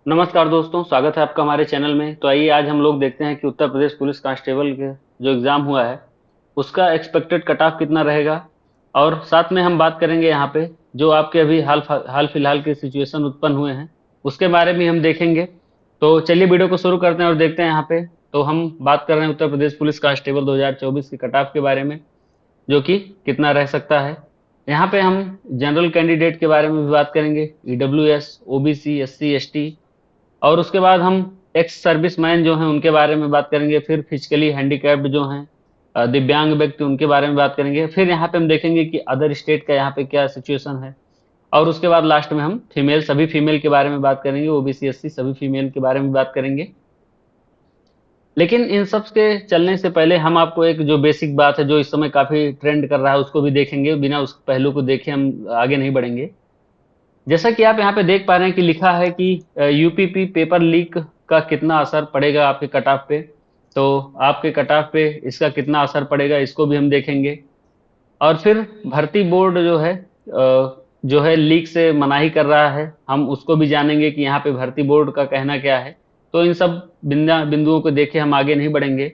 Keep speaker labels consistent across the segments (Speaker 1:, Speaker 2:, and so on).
Speaker 1: नमस्कार दोस्तों, स्वागत है आपका हमारे चैनल में। तो आइए आज हम लोग देखते हैं कि उत्तर प्रदेश पुलिस कांस्टेबल के जो एग्ज़ाम हुआ है, उसका एक्सपेक्टेड कट ऑफ कितना रहेगा। और साथ में हम बात करेंगे यहाँ पे जो आपके अभी हाल फिलहाल के सिचुएशन उत्पन्न हुए हैं, उसके बारे में हम देखेंगे। तो चलिए वीडियो को शुरू करते हैं और देखते हैं यहाँ पे। तो हम बात कर रहे हैं उत्तर प्रदेश पुलिस कांस्टेबल 2024 के कट ऑफ के बारे में, जो कि कितना रह सकता है। यहाँ पे हम जनरल कैंडिडेट के बारे में भी बात करेंगे, ईडब्ल्यूएस, ओबीसी, एससी, एसटी, और उसके बाद हम एक्स सर्विसमैन जो हैं उनके बारे में बात करेंगे। फिर फिजिकली हैंडीकैप्ड जो हैं, दिव्यांग व्यक्ति, उनके बारे में बात करेंगे। फिर यहाँ पे हम देखेंगे कि अदर स्टेट का यहाँ पे क्या सिचुएशन है। और उसके बाद लास्ट में हम सभी फीमेल के बारे में बात करेंगे, ओबीसी, एससी सभी फीमेल के बारे में बात करेंगे। लेकिन इन सब के चलने से पहले हम आपको एक जो बेसिक बात है, जो इस समय काफ़ी ट्रेंड कर रहा है, उसको भी देखेंगे। बिना उस पहलू को देखे हम आगे नहीं बढ़ेंगे। जैसा कि आप यहाँ पे देख पा रहे हैं कि लिखा है कि यूपीपी पेपर लीक का कितना असर पड़ेगा आपके कट ऑफ पे। तो आपके कट ऑफ पे इसका कितना असर पड़ेगा, इसको भी हम देखेंगे। और फिर भर्ती बोर्ड जो है लीक से मनाही कर रहा है, हम उसको भी जानेंगे कि यहाँ पे भर्ती बोर्ड का कहना क्या है। तो इन सब बिंदुओं को देखे हम आगे नहीं बढ़ेंगे।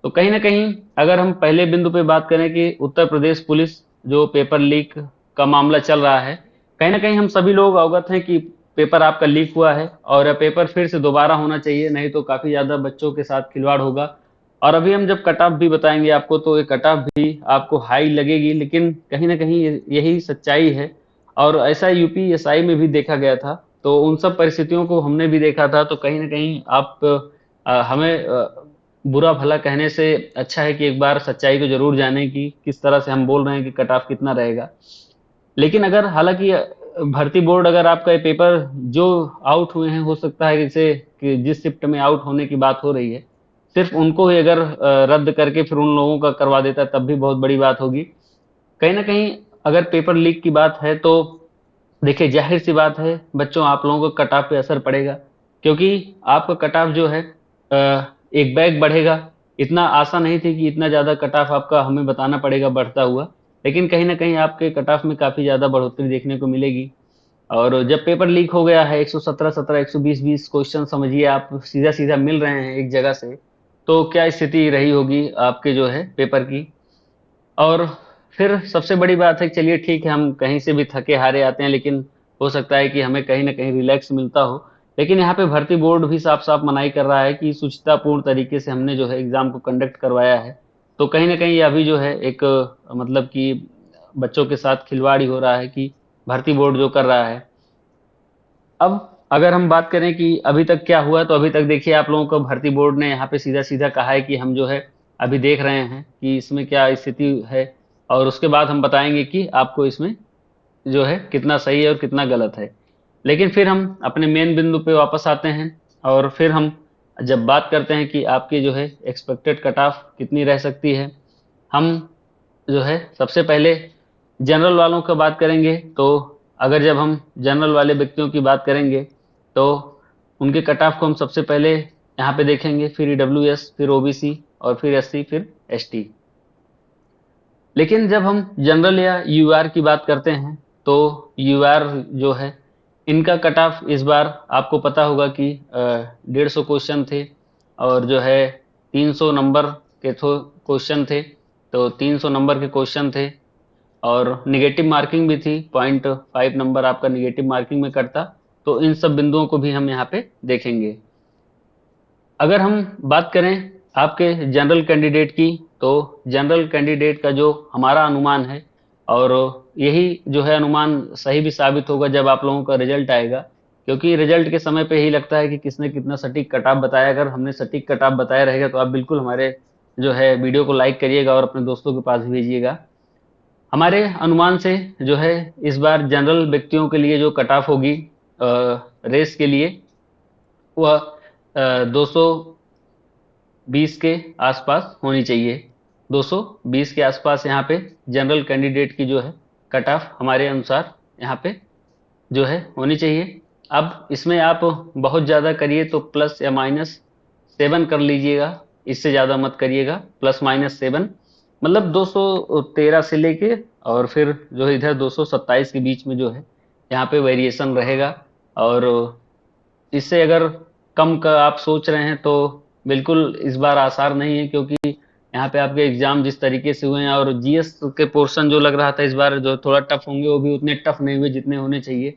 Speaker 1: तो कहीं ना कहीं अगर हम पहले बिंदु पे बात करें कि उत्तर प्रदेश पुलिस जो पेपर लीक का मामला चल रहा है, कहीं ना कहीं हम सभी लोग अवगत हैं कि पेपर आपका लीक हुआ है और यह पेपर फिर से दोबारा होना चाहिए, नहीं तो काफ़ी ज़्यादा बच्चों के साथ खिलवाड़ होगा। और अभी हम जब कट ऑफ भी बताएंगे आपको, तो ये कट ऑफ भी आपको हाई लगेगी, लेकिन कहीं ना कहीं यही सच्चाई है। और ऐसा यूपीएसआई में भी देखा गया था। तो उन सब परिस्थितियों को हमने भी देखा था। तो कहीं ना कहीं आप हमें बुरा भला कहने से अच्छा है कि एक बार सच्चाई को जरूर जानें कि किस तरह से हम बोल रहे हैं कि कट ऑफ कितना रहेगा। लेकिन अगर हालांकि भर्ती बोर्ड अगर आपका ये पेपर जो आउट हुए हैं, हो सकता है कि जिस शिफ्ट में आउट होने की बात हो रही है, सिर्फ उनको ही अगर रद्द करके फिर उन लोगों का करवा देता, तब भी बहुत बड़ी बात होगी। कहीं ना कहीं अगर पेपर लीक की बात है, तो देखिए जाहिर सी बात है बच्चों, आप लोगों को कट ऑफ पे असर पड़ेगा। क्योंकि आपका कट ऑफ जो है एक बैग बढ़ेगा। इतना आशा नहीं थी कि इतना ज़्यादा कट ऑफ आपका हमें बताना पड़ेगा बढ़ता हुआ। लेकिन कहीं ना कहीं आपके कट ऑफ में काफ़ी ज़्यादा बढ़ोतरी देखने को मिलेगी। और जब पेपर लीक हो गया है, 117-17, 120-20 क्वेश्चन समझिए आप सीधा सीधा मिल रहे हैं एक जगह से, तो क्या स्थिति रही होगी आपके जो है पेपर की। और फिर सबसे बड़ी बात है कि चलिए ठीक है, हम कहीं से भी थके हारे आते हैं, लेकिन हो सकता है कि हमें कहीं ना कहीं रिलैक्स मिलता हो। लेकिन यहाँ पे भर्ती बोर्ड भी साफ साफ मनाही कर रहा है कि सुचितापूर्ण तरीके से हमने जो है एग्ज़ाम को कंडक्ट करवाया है। तो कहीं ना कहीं अभी जो है एक मतलब कि बच्चों के साथ खिलवाड़ ही हो रहा है कि भर्ती बोर्ड जो कर रहा है। अब अगर हम बात करें कि अभी तक क्या हुआ, तो अभी तक देखिए आप लोगों को भर्ती बोर्ड ने यहाँ पे सीधा सीधा कहा है कि हम जो है अभी देख रहे हैं कि इसमें क्या स्थिति है। और उसके बाद हम बताएंगे कि आपको इसमें जो है कितना सही है और कितना गलत है। लेकिन फिर हम अपने मेन बिंदु पे वापस आते हैं। और फिर हम जब बात करते हैं कि आपकी जो है एक्सपेक्टेड कट ऑफ कितनी रह सकती है, हम जो है सबसे पहले जनरल वालों का बात करेंगे। तो अगर जब हम जनरल वाले व्यक्तियों की बात करेंगे, तो उनके कट ऑफ को हम सबसे पहले यहाँ पे देखेंगे, फिर ईडब्ल्यूएस, फिर ओबीसी, और फिर एससी, फिर एसटी। लेकिन जब हम जनरल या यूआर की बात करते हैं, तो यूआर जो है इनका कट ऑफ इस बार आपको पता होगा कि 150 क्वेश्चन थे। और जो है 300 नंबर के क्वेश्चन थे। तो 300 नंबर के क्वेश्चन थे। और निगेटिव मार्किंग भी थी, 0.5 नंबर आपका निगेटिव मार्किंग में कटता। तो इन सब बिंदुओं को भी हम यहाँ पे देखेंगे। अगर हम बात करें आपके जनरल कैंडिडेट की, तो जनरल कैंडिडेट का जो हमारा अनुमान है, और यही जो है अनुमान सही भी साबित होगा जब आप लोगों का रिजल्ट आएगा। क्योंकि रिजल्ट के समय पे ही लगता है कि किसने कितना सटीक कट ऑफ बताया। अगर हमने सटीक कट ऑफ बताया रहेगा, तो आप बिल्कुल हमारे जो है वीडियो को लाइक करिएगा और अपने दोस्तों के पास भी भेजिएगा। हमारे अनुमान से जो है इस बार जनरल व्यक्तियों के लिए जो कट ऑफ होगी रेस के लिए, वह 220 के आसपास होनी चाहिए। 220 के आसपास यहाँ पे जनरल कैंडिडेट की जो है कट ऑफ हमारे अनुसार यहाँ पे जो है होनी चाहिए। अब इसमें आप बहुत ज़्यादा करिए तो प्लस या -7 कर लीजिएगा, इससे ज़्यादा मत करिएगा। +-7 मतलब 213 से लेके और फिर जो है इधर 227 के बीच में जो है यहाँ पे वेरिएशन रहेगा। और इससे अगर कम का आप सोच रहे हैं तो बिल्कुल इस बार आसार नहीं है, क्योंकि यहाँ पे आपके एग्जाम जिस तरीके से हुए हैं और जीएस के पोर्शन जो लग रहा था इस बार जो थोड़ा टफ होंगे वो भी उतने टफ नहीं हुए जितने होने चाहिए।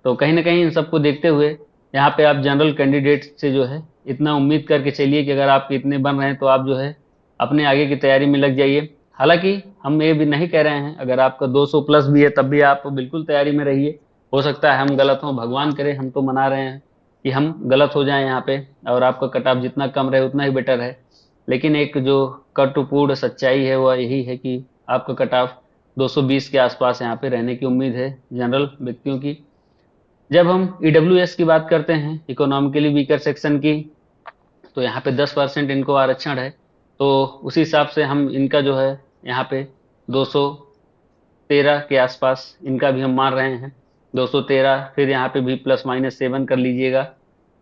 Speaker 1: तो कहीं ना कहीं इन सबको देखते हुए यहाँ पे आप जनरल कैंडिडेट से जो है इतना उम्मीद करके चलिए कि अगर आपके इतने बन रहे हैं तो आप जो है अपने आगे की तैयारी में लग जाइए। हालांकि हम ये भी नहीं कह रहे हैं, अगर आपका 200 प्लस भी है तब भी आप बिल्कुल तैयारी में रहिए। हो सकता है हम गलत हों, भगवान करे, हम तो मना रहे हैं कि हम गलत हो जाएं यहाँ पे, और आपका कट ऑफ जितना कम रहे उतना ही बेटर है। लेकिन एक जो कटुपूर्ण सच्चाई है वह यही है कि आपका कट ऑफ 220 के आसपास यहाँ पे रहने की उम्मीद है जनरल व्यक्तियों की। जब हम ईडब्ल्यूएस की बात करते हैं, इकोनॉमिकली वीकर सेक्शन की, तो यहाँ पे 10% इनको आरक्षण है। तो उसी हिसाब से हम इनका जो है यहाँ पे 213 के आसपास इनका भी हम मान रहे हैं। 213, फिर यहाँ पे भी ±7 कर लीजिएगा,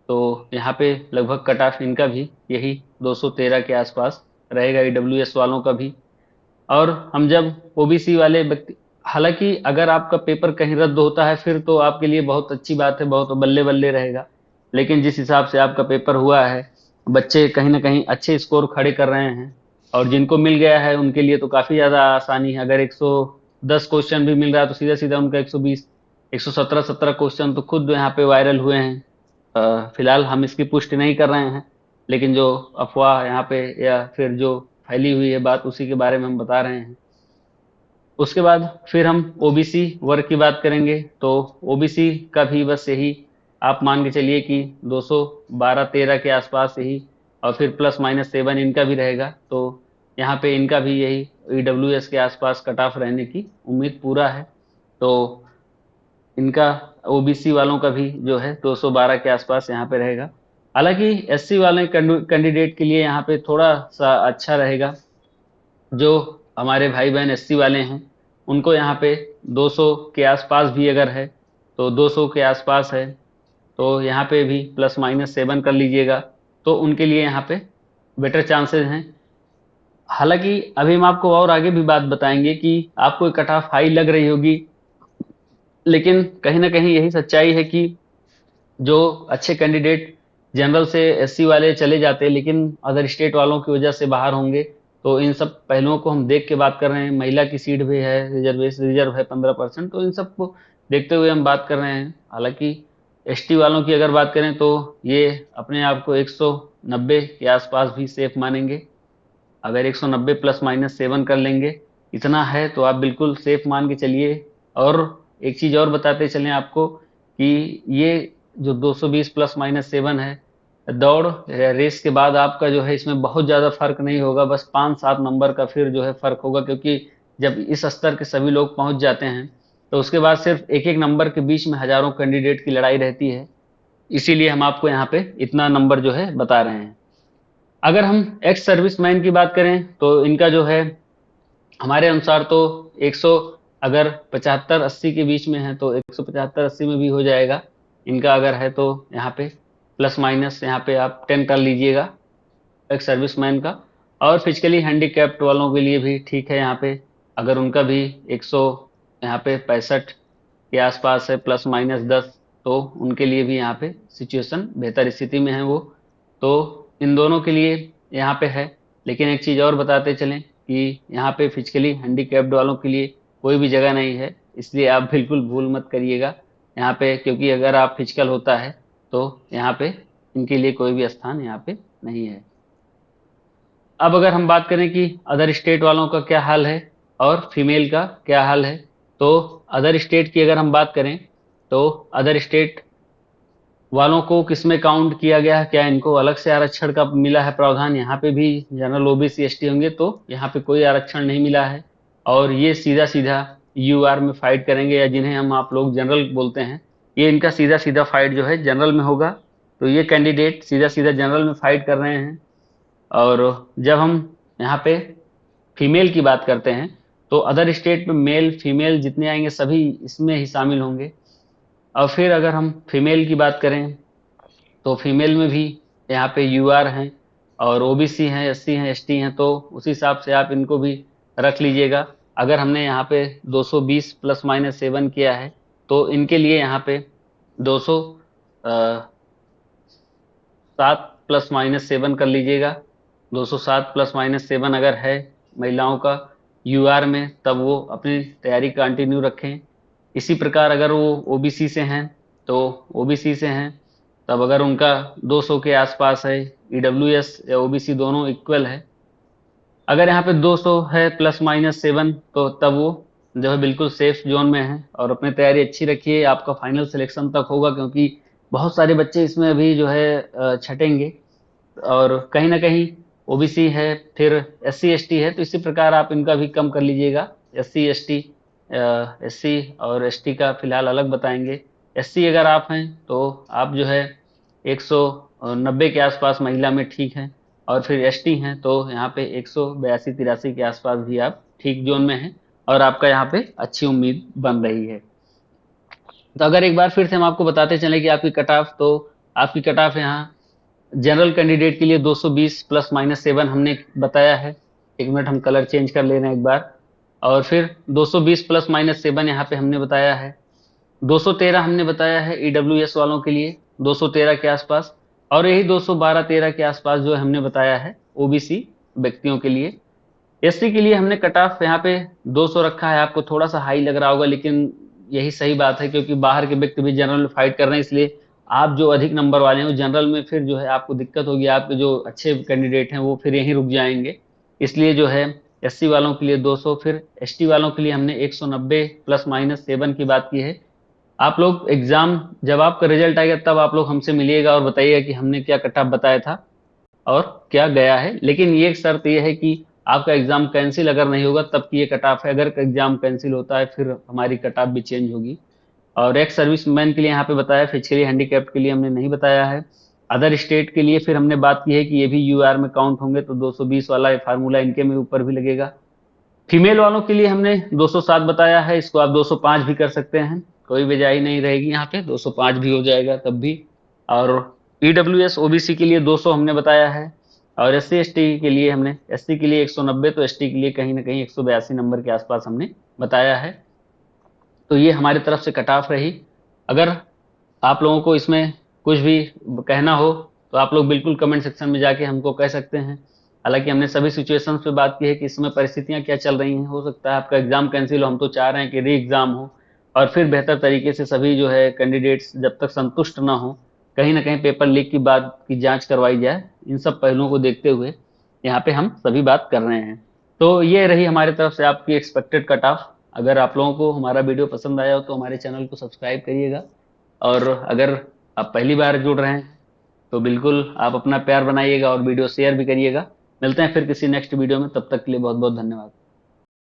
Speaker 1: तो यहाँ पे लगभग कट ऑफ इनका भी यही 213 के आसपास रहेगा, ईडब्ल्यूएस वालों का भी। और हम जब ओबीसी वाले व्यक्ति, हालांकि अगर आपका पेपर कहीं रद्द होता है फिर तो आपके लिए बहुत अच्छी बात है, बहुत बल्ले बल्ले रहेगा। लेकिन जिस हिसाब से आपका पेपर हुआ है, बच्चे कहीं ना कहीं अच्छे स्कोर खड़े कर रहे हैं, और जिनको मिल गया है उनके लिए तो काफ़ी ज़्यादा आसानी है। अगर 110 क्वेश्चन भी मिल रहा है तो सीधा सीधा उनका 120, 117 क्वेश्चन तो खुद यहाँ पे वायरल हुए हैं। फिलहाल हम इसकी पुष्टि नहीं कर रहे हैं, लेकिन जो अफवाह यहाँ पे या फिर जो फैली हुई है बात, उसी के बारे में हम बता रहे हैं। उसके बाद फिर हम ओबीसी वर्ग की बात करेंगे, तो ओबीसी का भी बस यही आप मान के चलिए कि 212-13 के आसपास यही, और फिर ±7 इनका भी रहेगा। तो यहाँ पे इनका भी यही ईडब्ल्यूएस के आसपास कट ऑफ रहने की उम्मीद पूरा है। तो इनका ओबीसी वालों का भी जो है 212 के आसपास यहाँ पे रहेगा। हालांकि एससी वाले कैंडिडेट के लिए यहाँ पे थोड़ा सा अच्छा रहेगा। जो हमारे भाई बहन एससी वाले हैं उनको यहाँ पे 200 के आसपास भी अगर है तो 200 के आसपास है, तो यहाँ पे भी ±7 कर लीजिएगा, तो उनके लिए यहाँ पे बेटर चांसेस हैं। हालांकि अभी हम आपको और आगे भी बात बताएंगे कि आपको कट ऑफ हाई लग रही होगी, लेकिन कहीं ना कहीं यही सच्चाई है कि जो अच्छे कैंडिडेट जनरल से एससी वाले चले जाते हैं लेकिन अदर स्टेट वालों की वजह से बाहर होंगे। तो इन सब पहलुओं को हम देख के बात कर रहे हैं। महिला की सीट भी है, रिजर्व है 15%, तो इन सब को देखते हुए हम बात कर रहे हैं। हालांकि एसटी वालों की अगर बात करें तो ये अपने आप को 190 के आसपास भी सेफ मानेंगे। अगर 190 ±7 कर लेंगे, इतना है तो आप बिल्कुल सेफ मान के चलिए। और एक चीज़ और बताते चलें आपको कि ये जो 220 ±7 है, दौड़ रेस के बाद आपका जो है इसमें बहुत ज़्यादा फर्क नहीं होगा, बस 5-7 नंबर का फिर जो है फर्क होगा, क्योंकि जब इस स्तर के सभी लोग पहुंच जाते हैं तो उसके बाद सिर्फ एक एक नंबर के बीच में हजारों कैंडिडेट की लड़ाई रहती है। इसीलिए हम आपको यहाँ पे इतना नंबर जो है बता रहे हैं। अगर हम एक्स सर्विसमैन की बात करें तो इनका जो है हमारे अनुसार तो 100, अगर 75-80 के बीच में है तो 175-80 में भी हो जाएगा इनका। अगर है तो यहाँ पे प्लस माइनस यहाँ पे आप 10 कर लीजिएगा एक सर्विसमैन का। और फिजिकली हैंडीकैप्ड वालों के लिए भी ठीक है यहाँ पे, अगर उनका भी 100 यहाँ पे 65 के आसपास है ±10, तो उनके लिए भी यहाँ पे सिचुएशन बेहतर स्थिति में है वो। तो इन दोनों के लिए यहाँ पे है। लेकिन एक चीज़ और बताते चलें कि यहाँ पे फिजिकली हैंडीकैप्ड वालों के लिए कोई भी जगह नहीं है, इसलिए आप बिल्कुल भूल मत करिएगा यहाँ पे, क्योंकि अगर आप फिजिकल होता है तो यहाँ पे इनके लिए कोई भी स्थान यहाँ पे नहीं है। अब अगर हम बात करें कि अदर स्टेट वालों का क्या हाल है और फीमेल का क्या हाल है, तो अदर स्टेट की अगर हम बात करें तो अदर स्टेट वालों को किसमें काउंट किया गया है, क्या इनको अलग से आरक्षण का मिला है प्रावधान? यहाँ पे भी जनरल ओबीसी एसटी होंगे तो यहाँ पे कोई आरक्षण नहीं मिला है, और ये सीधा सीधा यूआर में फाइट करेंगे, या जिन्हें हम आप लोग जनरल बोलते हैं, ये इनका सीधा सीधा फाइट जो है जनरल में होगा। तो ये कैंडिडेट सीधा सीधा जनरल में फाइट कर रहे हैं। और जब हम यहाँ पे फीमेल की बात करते हैं तो अदर स्टेट में मेल फीमेल जितने आएंगे सभी इसमें ही शामिल होंगे। और फिर अगर हम फीमेल की बात करें तो फीमेल में भी यहाँ पे यूआर हैं और ओबीसी हैं, एससी हैं, एसटी हैं, तो उसी हिसाब से आप इनको भी रख लीजिएगा। अगर हमने यहाँ पे 220 ±7 किया है तो इनके लिए यहाँ पे 200 207 ± 7 कर लीजिएगा। 207 ± 7 अगर है महिलाओं का यूआर में, तब वो अपनी तैयारी कंटिन्यू रखें। इसी प्रकार अगर वो ओबीसी से हैं तो ओबीसी से हैं तब अगर उनका 200 के आसपास है, ईडब्ल्यूएस या ओबीसी दोनों इक्वल है, अगर यहाँ पे 200 है ± 7 तो तब वो जो है बिल्कुल सेफ जोन में है। और अपनी तैयारी अच्छी रखिए, आपका फाइनल सिलेक्शन तक होगा, क्योंकि बहुत सारे बच्चे इसमें अभी जो है छटेंगे। और कहीं ना कहीं ओबीसी है, फिर एससी एसटी है, तो इसी प्रकार आप इनका भी कम कर लीजिएगा। एससी एसटी, एससी और एसटी का फिलहाल अलग बताएंगे। एससी अगर आप हैं तो आप जो है 190 के आसपास महिला में ठीक हैं, और फिर एसटी हैं तो यहाँ पे 182-83 के आसपास भी आप ठीक जोन में हैं, और आपका यहाँ पे अच्छी उम्मीद बन रही है। तो अगर एक बार फिर से हम आपको बताते चले कि आपकी कट ऑफ यहाँ जनरल कैंडिडेट के लिए 220 ± 7 हमने बताया है। एक मिनट, हम कलर चेंज कर ले रहे हैं एक बार। और फिर 220 ± 7 यहाँ पे हमने बताया है। 213 हमने बताया है ईडब्ल्यूएस वालों के लिए, 213 के आसपास। और यही 212-13 के आसपास जो हमने बताया है ओबीसी व्यक्तियों के लिए। एससी के लिए हमने कट ऑफ यहाँ पे 200 रखा है। आपको थोड़ा सा हाई लग रहा होगा, लेकिन यही सही बात है, क्योंकि बाहर के व्यक्ति भी जनरल में फाइट कर रहे हैं, इसलिए आप जो अधिक नंबर वाले हैं जनरल में फिर जो है आपको दिक्कत होगी। आपके जो अच्छे कैंडिडेट हैं वो फिर यहीं रुक जाएंगे। इसलिए जो है एससी वालों के लिए 200, फिर एसटी वालों के लिए हमने 190 ± 7 की बात की है। आप लोग एग्जाम जब आपका रिजल्ट आएगा तब आप लोग हमसे मिलिएगा और बताइएगा कि हमने क्या कट ऑफ बताया था और क्या गया है। लेकिन ये एक शर्त ये है कि आपका एग्जाम कैंसिल अगर नहीं होगा तब की ये कट ऑफ है। अगर एग्जाम कैंसिल होता है फिर हमारी कट ऑफ भी चेंज होगी। और एक्स सर्विस मैन के लिए यहाँ पे बताया, फिजिकली हैंडीकैप्ड के लिए हमने नहीं बताया है। अदर स्टेट के लिए फिर हमने बात की है कि ये भी यूआर में काउंट होंगे, तो 220 वाला फार्मूला इनके में ऊपर भी लगेगा। फीमेल वालों के लिए हमने 207 बताया है, इसको आप 205 भी कर सकते हैं, कोई वजह नहीं रहेगी, यहाँ पे 205 भी हो जाएगा तब भी। और ईडब्ल्यूएस ओबीसी के लिए 200 हमने बताया है। और एससी एसटी के लिए हमने, एससी के लिए 190, तो एसटी के लिए कहीं ना कहीं 182 नंबर के आसपास हमने बताया है। तो ये हमारी तरफ से कट ऑफ रही। अगर आप लोगों को इसमें कुछ भी कहना हो तो आप लोग बिल्कुल कमेंट सेक्शन में जाके हमको कह सकते हैं। हालांकि हमने सभी सिचुएशंस पे बात की है कि इसमें परिस्थितियां क्या चल रही हैं। हो सकता है आपका एग्जाम कैंसिल हो, हम तो चाह रहे हैं कि री एग्जाम हो, और फिर बेहतर तरीके से सभी जो है कैंडिडेट्स जब तक संतुष्ट ना हो, कहीं ना कहीं पेपर लीक की बात की जांच करवाई जाए। इन सब पहलुओं को देखते हुए यहाँ पे हम सभी बात कर रहे हैं। तो ये रही हमारी तरफ से आपकी एक्सपेक्टेड कट ऑफ। अगर आप लोगों को हमारा वीडियो पसंद आया हो तो हमारे चैनल को सब्सक्राइब करिएगा, और अगर आप पहली बार जुड़ रहे हैं तो बिल्कुल आप अपना प्यार बनाइएगा और वीडियो शेयर भी करिएगा। मिलते हैं फिर किसी नेक्स्ट वीडियो में, तब तक के लिए बहुत बहुत धन्यवाद।